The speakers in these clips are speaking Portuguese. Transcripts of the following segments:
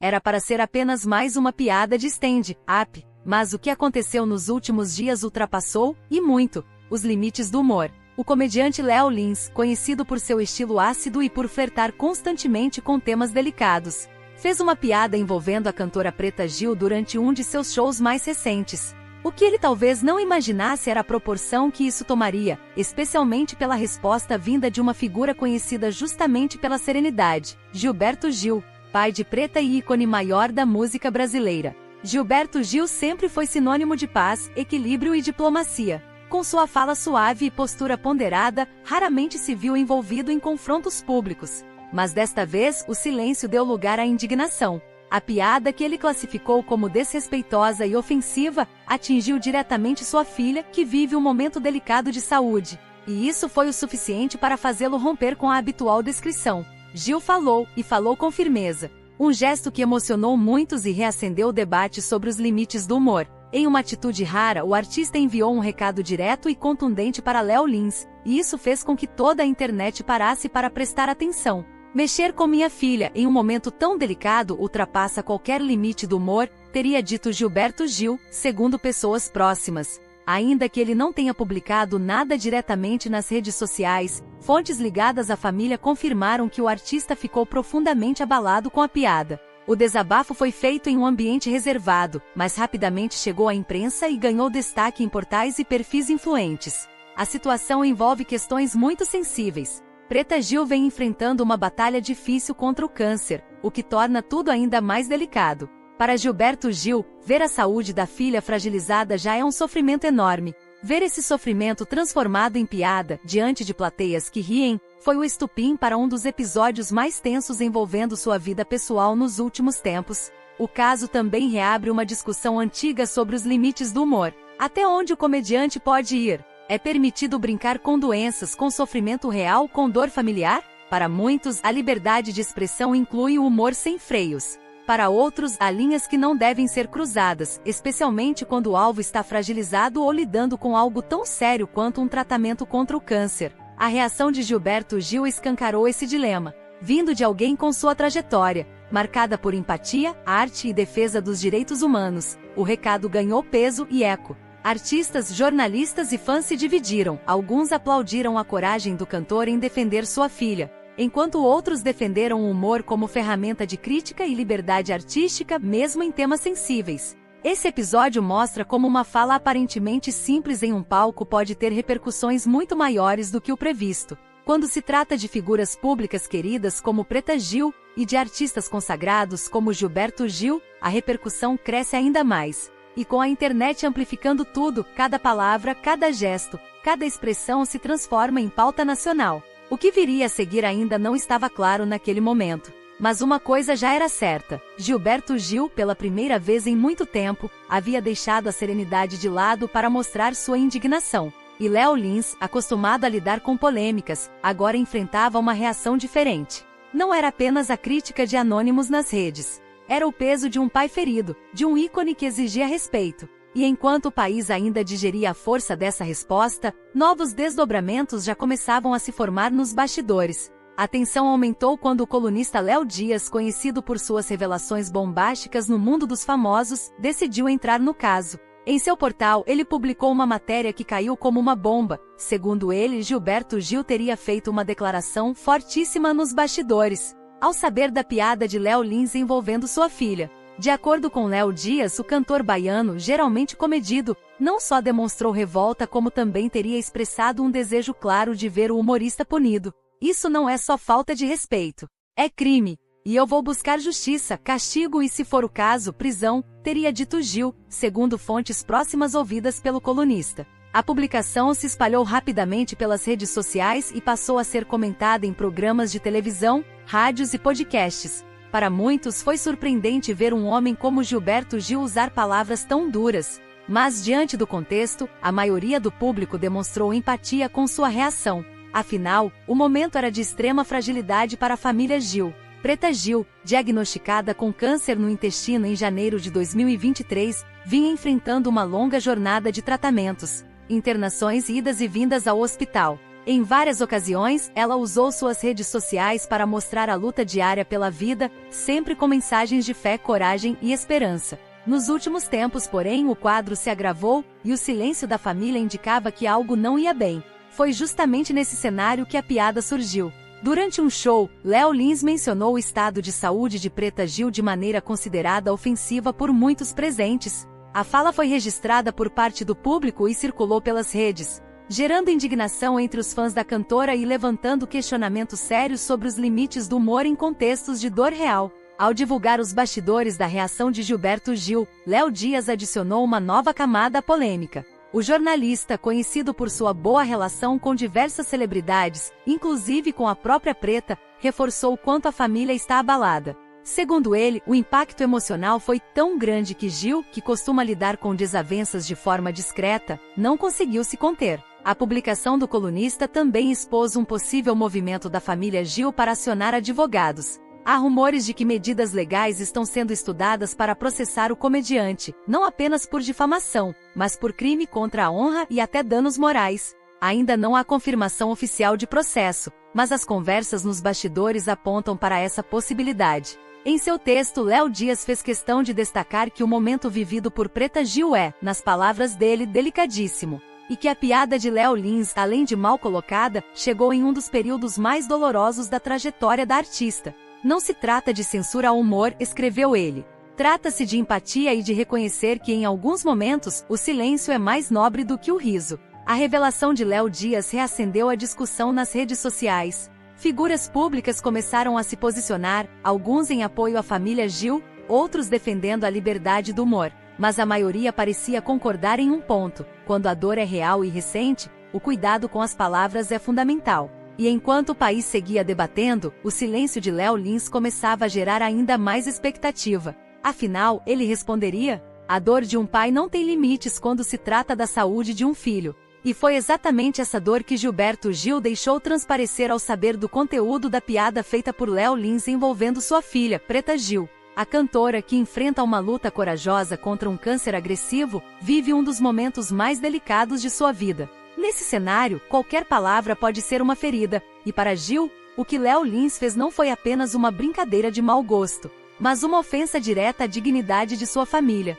Era para ser apenas mais uma piada de stand-up, mas o que aconteceu nos últimos dias ultrapassou, e muito, os limites do humor. O comediante Léo Lins, conhecido por seu estilo ácido e por flertar constantemente com temas delicados, fez uma piada envolvendo a cantora Preta Gil durante um de seus shows mais recentes. O que ele talvez não imaginasse era a proporção que isso tomaria, especialmente pela resposta vinda de uma figura conhecida justamente pela serenidade, Gilberto Gil, pai de Preta e ícone maior da música brasileira. Gilberto Gil sempre foi sinônimo de paz, equilíbrio e diplomacia. Com sua fala suave e postura ponderada, raramente se viu envolvido em confrontos públicos. Mas desta vez, o silêncio deu lugar à indignação. A piada, que ele classificou como desrespeitosa e ofensiva, atingiu diretamente sua filha, que vive um momento delicado de saúde. E isso foi o suficiente para fazê-lo romper com a habitual descrição. Gil falou, e falou com firmeza. Um gesto que emocionou muitos e reacendeu o debate sobre os limites do humor. Em uma atitude rara, o artista enviou um recado direto e contundente para Léo Lins, e isso fez com que toda a internet parasse para prestar atenção. Mexer com minha filha em um momento tão delicado ultrapassa qualquer limite do humor, teria dito Gilberto Gil, segundo pessoas próximas. Ainda que ele não tenha publicado nada diretamente nas redes sociais, fontes ligadas à família confirmaram que o artista ficou profundamente abalado com a piada. O desabafo foi feito em um ambiente reservado, mas rapidamente chegou à imprensa e ganhou destaque em portais e perfis influentes. A situação envolve questões muito sensíveis. Preta Gil vem enfrentando uma batalha difícil contra o câncer, o que torna tudo ainda mais delicado. Para Gilberto Gil, ver a saúde da filha fragilizada já é um sofrimento enorme. Ver esse sofrimento transformado em piada, diante de plateias que riem, foi o estupim para um dos episódios mais tensos envolvendo sua vida pessoal nos últimos tempos. O caso também reabre uma discussão antiga sobre os limites do humor. Até onde o comediante pode ir? É permitido brincar com doenças, com sofrimento real, com dor familiar? Para muitos, a liberdade de expressão inclui o humor sem freios. Para outros, há linhas que não devem ser cruzadas, especialmente quando o alvo está fragilizado ou lidando com algo tão sério quanto um tratamento contra o câncer. A reação de Gilberto Gil escancarou esse dilema, vindo de alguém com sua trajetória, marcada por empatia, arte e defesa dos direitos humanos. O recado ganhou peso e eco. Artistas, jornalistas e fãs se dividiram. Alguns aplaudiram a coragem do cantor em defender sua filha, enquanto outros defenderam o humor como ferramenta de crítica e liberdade artística, mesmo em temas sensíveis. Esse episódio mostra como uma fala aparentemente simples em um palco pode ter repercussões muito maiores do que o previsto. Quando se trata de figuras públicas queridas como Preta Gil, e de artistas consagrados como Gilberto Gil, a repercussão cresce ainda mais. E com a internet amplificando tudo, cada palavra, cada gesto, cada expressão se transforma em pauta nacional. O que viria a seguir ainda não estava claro naquele momento. Mas uma coisa já era certa: Gilberto Gil, pela primeira vez em muito tempo, havia deixado a serenidade de lado para mostrar sua indignação. E Léo Lins, acostumado a lidar com polêmicas, agora enfrentava uma reação diferente. Não era apenas a crítica de anônimos nas redes. Era o peso de um pai ferido, de um ícone que exigia respeito. E enquanto o país ainda digeria a força dessa resposta, novos desdobramentos já começavam a se formar nos bastidores. A tensão aumentou quando o colunista Léo Dias, conhecido por suas revelações bombásticas no mundo dos famosos, decidiu entrar no caso. Em seu portal, ele publicou uma matéria que caiu como uma bomba. Segundo ele, Gilberto Gil teria feito uma declaração fortíssima nos bastidores, ao saber da piada de Léo Lins envolvendo sua filha. De acordo com Léo Dias, o cantor baiano, geralmente comedido, não só demonstrou revolta como também teria expressado um desejo claro de ver o humorista punido. Isso não é só falta de respeito. É crime. E eu vou buscar justiça, castigo e, se for o caso, prisão, teria dito Gil, segundo fontes próximas ouvidas pelo colunista. A publicação se espalhou rapidamente pelas redes sociais e passou a ser comentada em programas de televisão, rádios e podcasts. Para muitos foi surpreendente ver um homem como Gilberto Gil usar palavras tão duras. Mas diante do contexto, a maioria do público demonstrou empatia com sua reação. Afinal, o momento era de extrema fragilidade para a família Gil. Preta Gil, diagnosticada com câncer no intestino em janeiro de 2023, vinha enfrentando uma longa jornada de tratamentos, internações e idas e vindas ao hospital. Em várias ocasiões, ela usou suas redes sociais para mostrar a luta diária pela vida, sempre com mensagens de fé, coragem e esperança. Nos últimos tempos, porém, o quadro se agravou, e o silêncio da família indicava que algo não ia bem. Foi justamente nesse cenário que a piada surgiu. Durante um show, Léo Lins mencionou o estado de saúde de Preta Gil de maneira considerada ofensiva por muitos presentes. A fala foi registrada por parte do público e circulou pelas redes, gerando indignação entre os fãs da cantora e levantando questionamentos sérios sobre os limites do humor em contextos de dor real. Ao divulgar os bastidores da reação de Gilberto Gil, Léo Dias adicionou uma nova camada à polêmica. O jornalista, conhecido por sua boa relação com diversas celebridades, inclusive com a própria Preta, reforçou o quanto a família está abalada. Segundo ele, o impacto emocional foi tão grande que Gil, que costuma lidar com desavenças de forma discreta, não conseguiu se conter. A publicação do colunista também expôs um possível movimento da família Gil para acionar advogados. Há rumores de que medidas legais estão sendo estudadas para processar o comediante, não apenas por difamação, mas por crime contra a honra e até danos morais. Ainda não há confirmação oficial de processo, mas as conversas nos bastidores apontam para essa possibilidade. Em seu texto, Léo Dias fez questão de destacar que o momento vivido por Preta Gil é, nas palavras dele, delicadíssimo. E que a piada de Léo Lins, além de mal colocada, chegou em um dos períodos mais dolorosos da trajetória da artista. Não se trata de censura ao humor, escreveu ele. Trata-se de empatia e de reconhecer que em alguns momentos, o silêncio é mais nobre do que o riso. A revelação de Léo Dias reacendeu a discussão nas redes sociais. Figuras públicas começaram a se posicionar, alguns em apoio à família Gil, outros defendendo a liberdade do humor. Mas a maioria parecia concordar em um ponto: quando a dor é real e recente, o cuidado com as palavras é fundamental. E enquanto o país seguia debatendo, o silêncio de Léo Lins começava a gerar ainda mais expectativa. Afinal, ele responderia: a dor de um pai não tem limites quando se trata da saúde de um filho. E foi exatamente essa dor que Gilberto Gil deixou transparecer ao saber do conteúdo da piada feita por Léo Lins envolvendo sua filha, Preta Gil. A cantora, que enfrenta uma luta corajosa contra um câncer agressivo, vive um dos momentos mais delicados de sua vida. Nesse cenário, qualquer palavra pode ser uma ferida, e para Gil, o que Léo Lins fez não foi apenas uma brincadeira de mau gosto, mas uma ofensa direta à dignidade de sua família.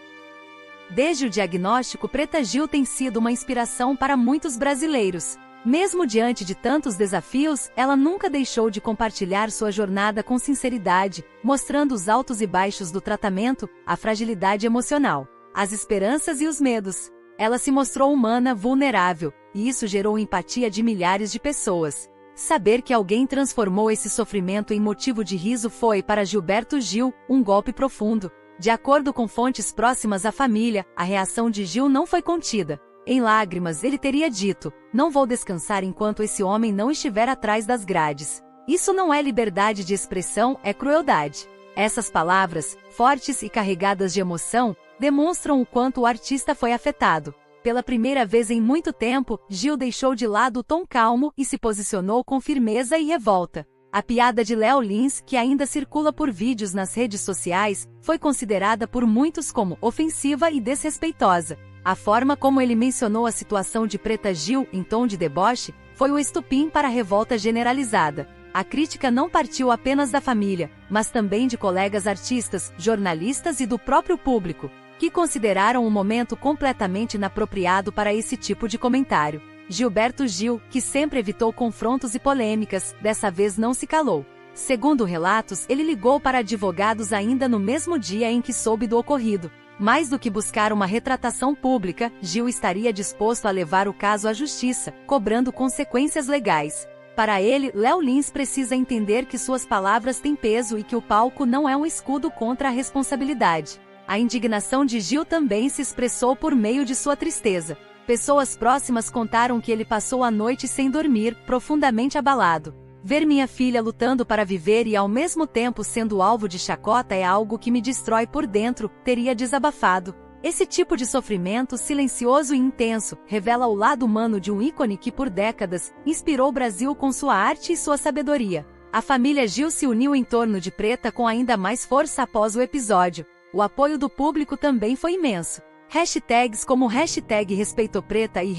Desde o diagnóstico, Preta Gil tem sido uma inspiração para muitos brasileiros. Mesmo diante de tantos desafios, ela nunca deixou de compartilhar sua jornada com sinceridade, mostrando os altos e baixos do tratamento, a fragilidade emocional, as esperanças e os medos. Ela se mostrou humana, vulnerável, e isso gerou empatia de milhares de pessoas. Saber que alguém transformou esse sofrimento em motivo de riso foi, para Gilberto Gil, um golpe profundo. De acordo com fontes próximas à família, a reação de Gil não foi contida. Em lágrimas, ele teria dito: não vou descansar enquanto esse homem não estiver atrás das grades. Isso não é liberdade de expressão, é crueldade. Essas palavras, fortes e carregadas de emoção, demonstram o quanto o artista foi afetado. Pela primeira vez em muito tempo, Gil deixou de lado o tom calmo e se posicionou com firmeza e revolta. A piada de Léo Lins, que ainda circula por vídeos nas redes sociais, foi considerada por muitos como ofensiva e desrespeitosa. A forma como ele mencionou a situação de Preta Gil, em tom de deboche, foi o estopim para a revolta generalizada. A crítica não partiu apenas da família, mas também de colegas artistas, jornalistas e do próprio público, que consideraram o momento completamente inapropriado para esse tipo de comentário. Gilberto Gil, que sempre evitou confrontos e polêmicas, dessa vez não se calou. Segundo relatos, ele ligou para advogados ainda no mesmo dia em que soube do ocorrido. Mais do que buscar uma retratação pública, Gil estaria disposto a levar o caso à justiça, cobrando consequências legais. Para ele, Léo Lins precisa entender que suas palavras têm peso e que o palco não é um escudo contra a responsabilidade. A indignação de Gil também se expressou por meio de sua tristeza. Pessoas próximas contaram que ele passou a noite sem dormir, profundamente abalado. Ver minha filha lutando para viver e ao mesmo tempo sendo alvo de chacota é algo que me destrói por dentro, teria desabafado. Esse tipo de sofrimento silencioso e intenso revela o lado humano de um ícone que por décadas inspirou o Brasil com sua arte e sua sabedoria. A família Gil se uniu em torno de Preta com ainda mais força após o episódio. O apoio do público também foi imenso. Hashtags como #RespeitoPreta e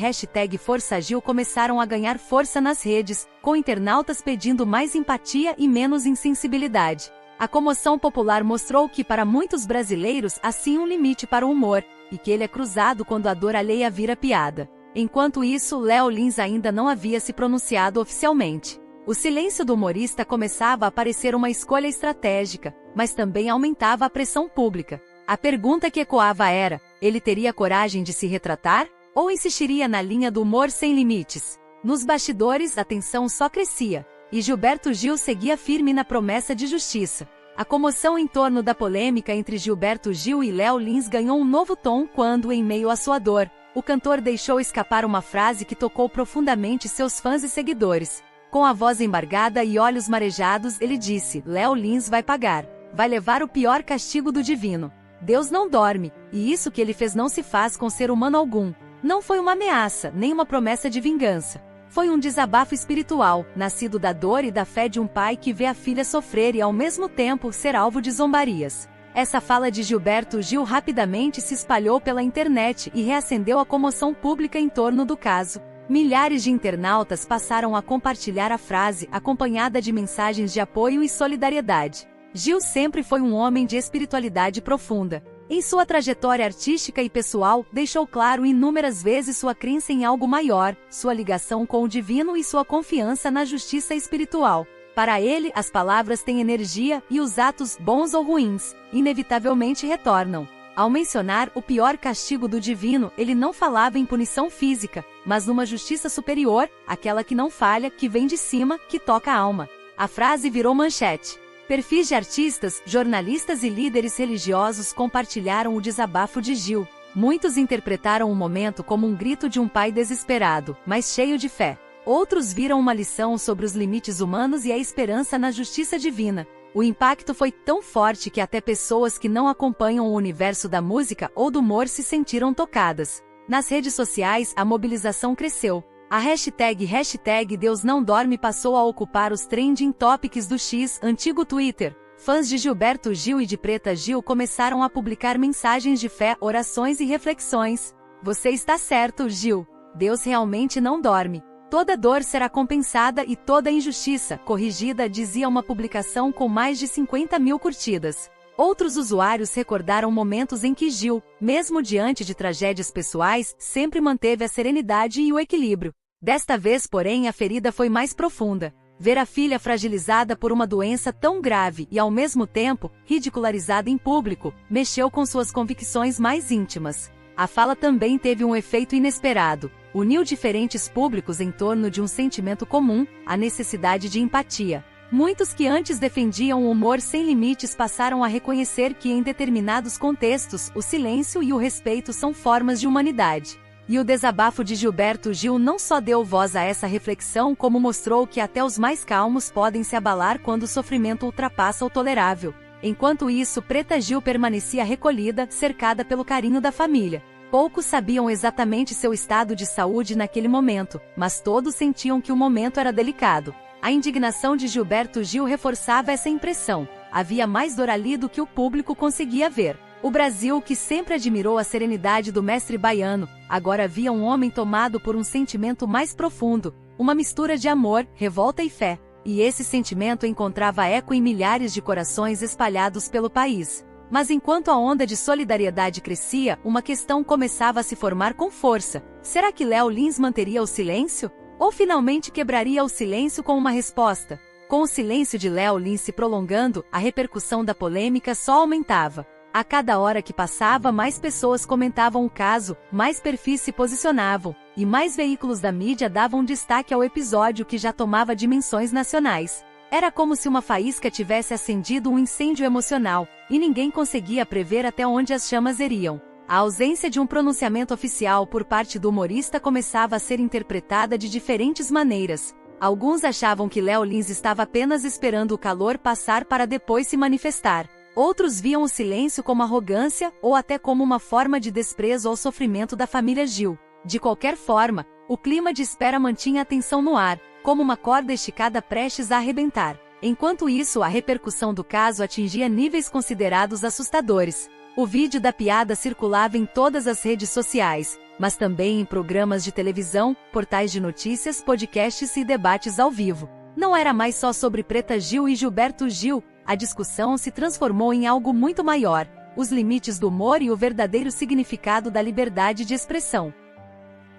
#ForçaGil começaram a ganhar força nas redes, com internautas pedindo mais empatia e menos insensibilidade. A comoção popular mostrou que para muitos brasileiros há sim um limite para o humor, e que ele é cruzado quando a dor alheia vira piada. Enquanto isso, Léo Lins ainda não havia se pronunciado oficialmente. O silêncio do humorista começava a parecer uma escolha estratégica, mas também aumentava a pressão pública. A pergunta que ecoava era: ele teria coragem de se retratar? Ou insistiria na linha do humor sem limites? Nos bastidores, a tensão só crescia, e Gilberto Gil seguia firme na promessa de justiça. A comoção em torno da polêmica entre Gilberto Gil e Léo Lins ganhou um novo tom quando, em meio à sua dor, o cantor deixou escapar uma frase que tocou profundamente seus fãs e seguidores. Com a voz embargada e olhos marejados, ele disse: Léo Lins vai pagar, vai levar o pior castigo do divino. Deus não dorme, e isso que ele fez não se faz com ser humano algum. Não foi uma ameaça, nem uma promessa de vingança. Foi um desabafo espiritual, nascido da dor e da fé de um pai que vê a filha sofrer e ao mesmo tempo ser alvo de zombarias. Essa fala de Gilberto Gil rapidamente se espalhou pela internet e reacendeu a comoção pública em torno do caso. Milhares de internautas passaram a compartilhar a frase, acompanhada de mensagens de apoio e solidariedade. Gil sempre foi um homem de espiritualidade profunda. Em sua trajetória artística e pessoal, deixou claro inúmeras vezes sua crença em algo maior, sua ligação com o divino e sua confiança na justiça espiritual. Para ele, as palavras têm energia e os atos, bons ou ruins, inevitavelmente retornam. Ao mencionar o pior castigo do divino, ele não falava em punição física, mas numa justiça superior, aquela que não falha, que vem de cima, que toca a alma. A frase virou manchete. Perfis de artistas, jornalistas e líderes religiosos compartilharam o desabafo de Gil. Muitos interpretaram o momento como um grito de um pai desesperado, mas cheio de fé. Outros viram uma lição sobre os limites humanos e a esperança na justiça divina. O impacto foi tão forte que até pessoas que não acompanham o universo da música ou do humor se sentiram tocadas. Nas redes sociais, a mobilização cresceu. A hashtag Deus Não Dorme passou a ocupar os trending topics do X, antigo Twitter. Fãs de Gilberto Gil e de Preta Gil começaram a publicar mensagens de fé, orações e reflexões. Você está certo, Gil. Deus realmente não dorme. Toda dor será compensada e toda injustiça corrigida, dizia uma publicação com mais de 50 mil curtidas. Outros usuários recordaram momentos em que Gil, mesmo diante de tragédias pessoais, sempre manteve a serenidade e o equilíbrio. Desta vez, porém, a ferida foi mais profunda. Ver a filha fragilizada por uma doença tão grave e, ao mesmo tempo, ridicularizada em público, mexeu com suas convicções mais íntimas. A fala também teve um efeito inesperado. Uniu diferentes públicos em torno de um sentimento comum, a necessidade de empatia. Muitos que antes defendiam o humor sem limites passaram a reconhecer que em determinados contextos, o silêncio e o respeito são formas de humanidade. E o desabafo de Gilberto Gil não só deu voz a essa reflexão, como mostrou que até os mais calmos podem se abalar quando o sofrimento ultrapassa o tolerável. Enquanto isso, Preta Gil permanecia recolhida, cercada pelo carinho da família. Poucos sabiam exatamente seu estado de saúde naquele momento, mas todos sentiam que o momento era delicado. A indignação de Gilberto Gil reforçava essa impressão. Havia mais dor ali do que o público conseguia ver. O Brasil, que sempre admirou a serenidade do mestre baiano, agora via um homem tomado por um sentimento mais profundo, uma mistura de amor, revolta e fé. E esse sentimento encontrava eco em milhares de corações espalhados pelo país. Mas enquanto a onda de solidariedade crescia, uma questão começava a se formar com força. Será que Léo Lins manteria o silêncio? Ou finalmente quebraria o silêncio com uma resposta? Com o silêncio de Léo Lins se prolongando, a repercussão da polêmica só aumentava. A cada hora que passava, mais pessoas comentavam o caso, mais perfis se posicionavam, e mais veículos da mídia davam destaque ao episódio que já tomava dimensões nacionais. Era como se uma faísca tivesse acendido um incêndio emocional, e ninguém conseguia prever até onde as chamas iriam. A ausência de um pronunciamento oficial por parte do humorista começava a ser interpretada de diferentes maneiras. Alguns achavam que Léo Lins estava apenas esperando o calor passar para depois se manifestar. Outros viam o silêncio como arrogância ou até como uma forma de desprezo ao sofrimento da família Gil. De qualquer forma, o clima de espera mantinha a tensão no ar, como uma corda esticada prestes a arrebentar. Enquanto isso, a repercussão do caso atingia níveis considerados assustadores. O vídeo da piada circulava em todas as redes sociais, mas também em programas de televisão, portais de notícias, podcasts e debates ao vivo. Não era mais só sobre Preta Gil e Gilberto Gil, a discussão se transformou em algo muito maior: os limites do humor e o verdadeiro significado da liberdade de expressão.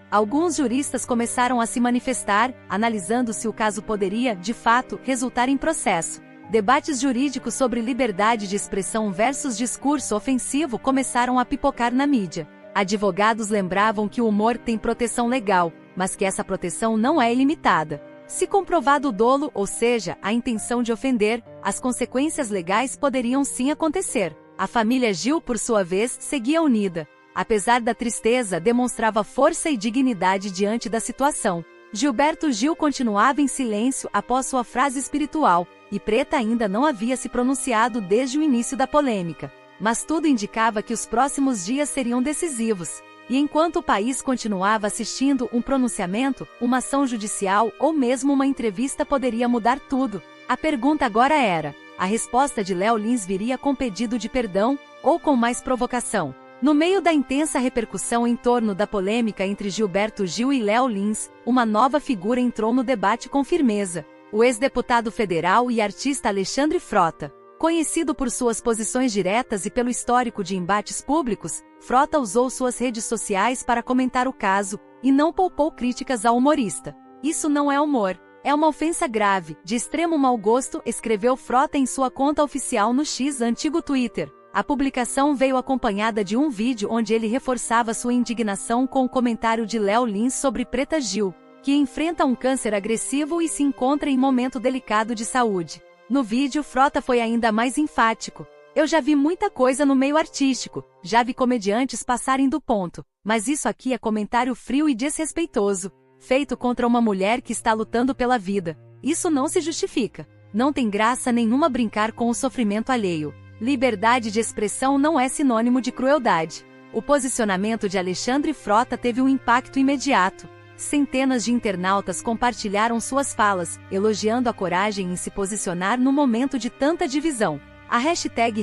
Alguns juristas começaram a se manifestar, analisando se o caso poderia, de fato, resultar em processo. Debates jurídicos sobre liberdade de expressão versus discurso ofensivo começaram a pipocar na mídia. Advogados lembravam que o humor tem proteção legal, mas que essa proteção não é ilimitada. Se comprovado o dolo, ou seja, a intenção de ofender, as consequências legais poderiam sim acontecer. A família Gil, por sua vez, seguia unida. Apesar da tristeza, demonstrava força e dignidade diante da situação. Gilberto Gil continuava em silêncio após sua frase espiritual, e Preta ainda não havia se pronunciado desde o início da polêmica. Mas tudo indicava que os próximos dias seriam decisivos. E enquanto o país continuava assistindo um pronunciamento, uma ação judicial ou mesmo uma entrevista poderia mudar tudo. A pergunta agora era: a resposta de Léo Lins viria com pedido de perdão, ou com mais provocação? No meio da intensa repercussão em torno da polêmica entre Gilberto Gil e Léo Lins, uma nova figura entrou no debate com firmeza: o ex-deputado federal e artista Alexandre Frota. Conhecido por suas posições diretas e pelo histórico de embates públicos, Frota usou suas redes sociais para comentar o caso, e não poupou críticas ao humorista. "Isso não é humor, é uma ofensa grave, de extremo mau gosto", escreveu Frota em sua conta oficial no X, antigo Twitter. A publicação veio acompanhada de um vídeo onde ele reforçava sua indignação com o comentário de Léo Lins sobre Preta Gil, que enfrenta um câncer agressivo e se encontra em momento delicado de saúde. No vídeo, Frota foi ainda mais enfático: "Eu já vi muita coisa no meio artístico, já vi comediantes passarem do ponto, mas isso aqui é comentário frio e desrespeitoso, feito contra uma mulher que está lutando pela vida. Isso não se justifica. Não tem graça nenhuma brincar com o sofrimento alheio. Liberdade de expressão não é sinônimo de crueldade." O posicionamento de Alexandre Frota teve um impacto imediato. Centenas de internautas compartilharam suas falas, elogiando a coragem em se posicionar no momento de tanta divisão. A hashtag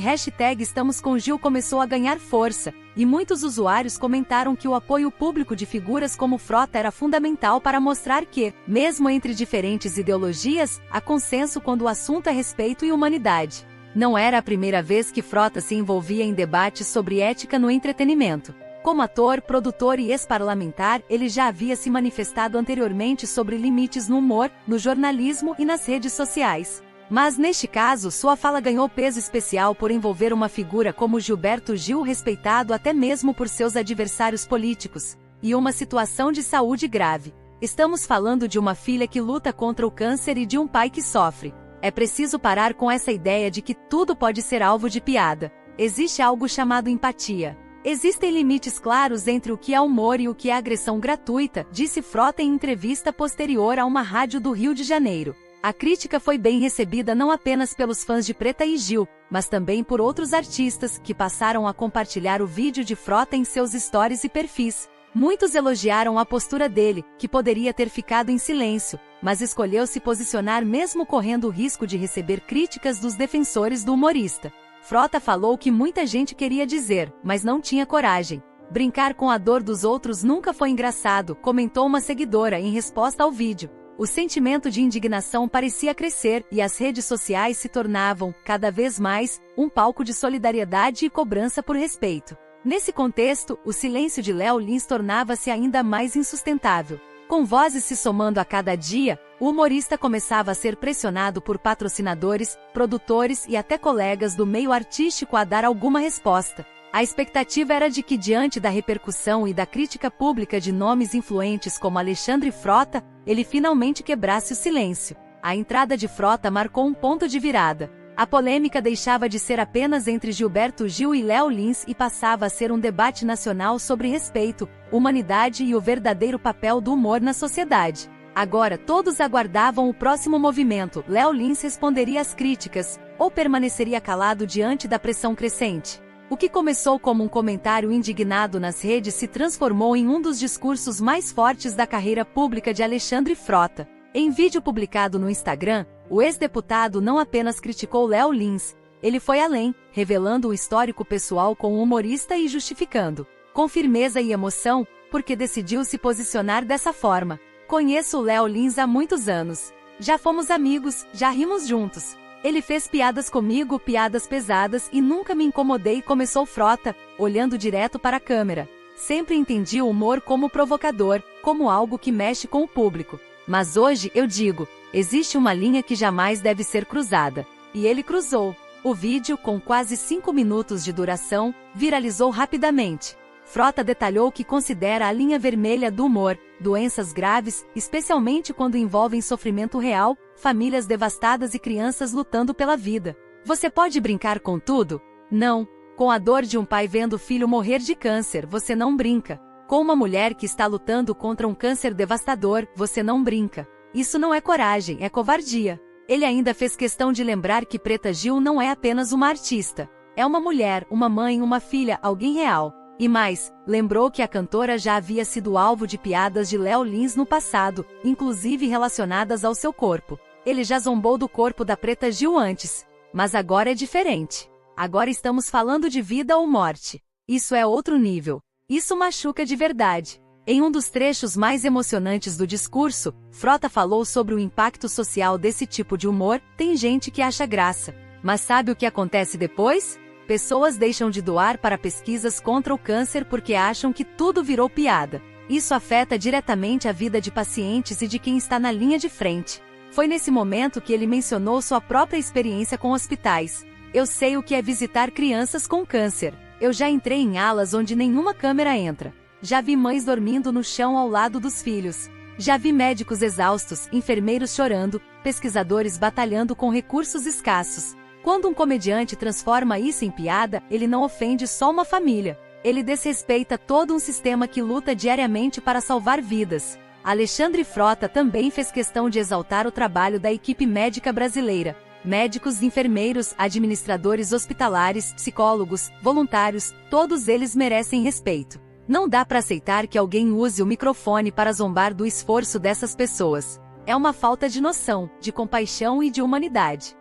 #EstamosComGil começou a ganhar força, e muitos usuários comentaram que o apoio público de figuras como Frota era fundamental para mostrar que, mesmo entre diferentes ideologias, há consenso quando o assunto é respeito e humanidade. Não era a primeira vez que Frota se envolvia em debates sobre ética no entretenimento. Como ator, produtor e ex-parlamentar, ele já havia se manifestado anteriormente sobre limites no humor, no jornalismo e nas redes sociais. Mas neste caso, sua fala ganhou peso especial por envolver uma figura como Gilberto Gil, respeitado até mesmo por seus adversários políticos, e uma situação de saúde grave. Estamos falando de uma filha que luta contra o câncer e de um pai que sofre. É preciso parar com essa ideia de que tudo pode ser alvo de piada. Existe algo chamado empatia. Existem limites claros entre o que é humor e o que é agressão gratuita, disse Frota em entrevista posterior a uma rádio do Rio de Janeiro. A crítica foi bem recebida não apenas pelos fãs de Preta e Gil, mas também por outros artistas, que passaram a compartilhar o vídeo de Frota em seus stories e perfis. Muitos elogiaram a postura dele, que poderia ter ficado em silêncio, mas escolheu se posicionar mesmo correndo o risco de receber críticas dos defensores do humorista. Frota falou que muita gente queria dizer, mas não tinha coragem. "Brincar com a dor dos outros nunca foi engraçado", comentou uma seguidora em resposta ao vídeo. O sentimento de indignação parecia crescer e as redes sociais se tornavam, cada vez mais, um palco de solidariedade e cobrança por respeito. Nesse contexto, o silêncio de Léo Lins tornava-se ainda mais insustentável. Com vozes se somando a cada dia, o humorista começava a ser pressionado por patrocinadores, produtores e até colegas do meio artístico a dar alguma resposta. A expectativa era de que, diante da repercussão e da crítica pública de nomes influentes como Alexandre Frota, ele finalmente quebrasse o silêncio. A entrada de Frota marcou um ponto de virada. A polêmica deixava de ser apenas entre Gilberto Gil e Léo Lins e passava a ser um debate nacional sobre respeito, humanidade e o verdadeiro papel do humor na sociedade. Agora todos aguardavam o próximo movimento: Léo Lins responderia às críticas, ou permaneceria calado diante da pressão crescente? O que começou como um comentário indignado nas redes se transformou em um dos discursos mais fortes da carreira pública de Alexandre Frota. Em vídeo publicado no Instagram, o ex-deputado não apenas criticou Léo Lins, Ele foi além, revelando o histórico pessoal com o humorista e justificando, com firmeza e emoção, porque decidiu se posicionar dessa forma. Conheço o Léo Lins há muitos anos. Já fomos amigos, já rimos juntos. Ele fez piadas comigo, piadas pesadas, e nunca me incomodei, começou Frota, olhando direto para a câmera. Sempre entendi o humor como provocador, como algo que mexe com o público. Mas hoje eu digo, existe uma linha que jamais deve ser cruzada. E ele cruzou. O vídeo, com quase 5 minutos de duração, viralizou rapidamente. Frota detalhou que considera a linha vermelha do humor, doenças graves, especialmente quando envolvem sofrimento real, famílias devastadas e crianças lutando pela vida. Você pode brincar com tudo? Não. Com a dor de um pai vendo o filho morrer de câncer, você não brinca. Com uma mulher que está lutando contra um câncer devastador, você não brinca. Isso não é coragem, é covardia. Ele ainda fez questão de lembrar que Preta Gil não é apenas uma artista. É uma mulher, uma mãe, uma filha, alguém real. E mais, lembrou que a cantora já havia sido alvo de piadas de Léo Lins no passado, inclusive relacionadas ao seu corpo. Ele já zombou do corpo da Preta Gil antes. Mas agora é diferente. Agora estamos falando de vida ou morte. Isso é outro nível. Isso machuca de verdade. Em um dos trechos mais emocionantes do discurso, Frota falou sobre o impacto social desse tipo de humor. Tem gente que acha graça. Mas sabe o que acontece depois? Pessoas deixam de doar para pesquisas contra o câncer porque acham que tudo virou piada. Isso afeta diretamente a vida de pacientes e de quem está na linha de frente. Foi nesse momento que ele mencionou sua própria experiência com hospitais. Eu sei o que é visitar crianças com câncer. Eu já entrei em alas onde nenhuma câmera entra. Já vi mães dormindo no chão ao lado dos filhos. Já vi médicos exaustos, enfermeiros chorando, pesquisadores batalhando com recursos escassos. Quando um comediante transforma isso em piada, ele não ofende só uma família. Ele desrespeita todo um sistema que luta diariamente para salvar vidas. Alexandre Frota também fez questão de exaltar o trabalho da equipe médica brasileira. Médicos, enfermeiros, administradores hospitalares, psicólogos, voluntários, todos eles merecem respeito. Não dá para aceitar que alguém use o microfone para zombar do esforço dessas pessoas. É uma falta de noção, de compaixão e de humanidade.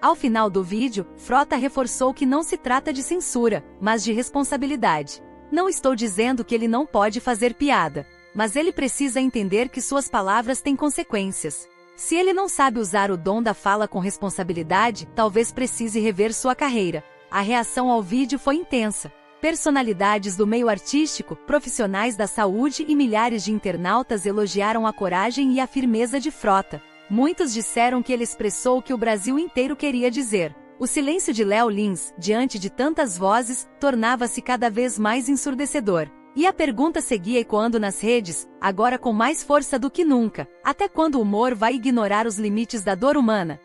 Ao final do vídeo, Frota reforçou que não se trata de censura, mas de responsabilidade. Não estou dizendo que ele não pode fazer piada, mas ele precisa entender que suas palavras têm consequências. Se ele não sabe usar o dom da fala com responsabilidade, talvez precise rever sua carreira. A reação ao vídeo foi intensa. Personalidades do meio artístico, profissionais da saúde e milhares de internautas elogiaram a coragem e a firmeza de Frota. Muitos disseram que ele expressou o que o Brasil inteiro queria dizer. O silêncio de Léo Lins, diante de tantas vozes, tornava-se cada vez mais ensurdecedor. E a pergunta seguia ecoando nas redes, agora com mais força do que nunca: até quando o humor vai ignorar os limites da dor humana?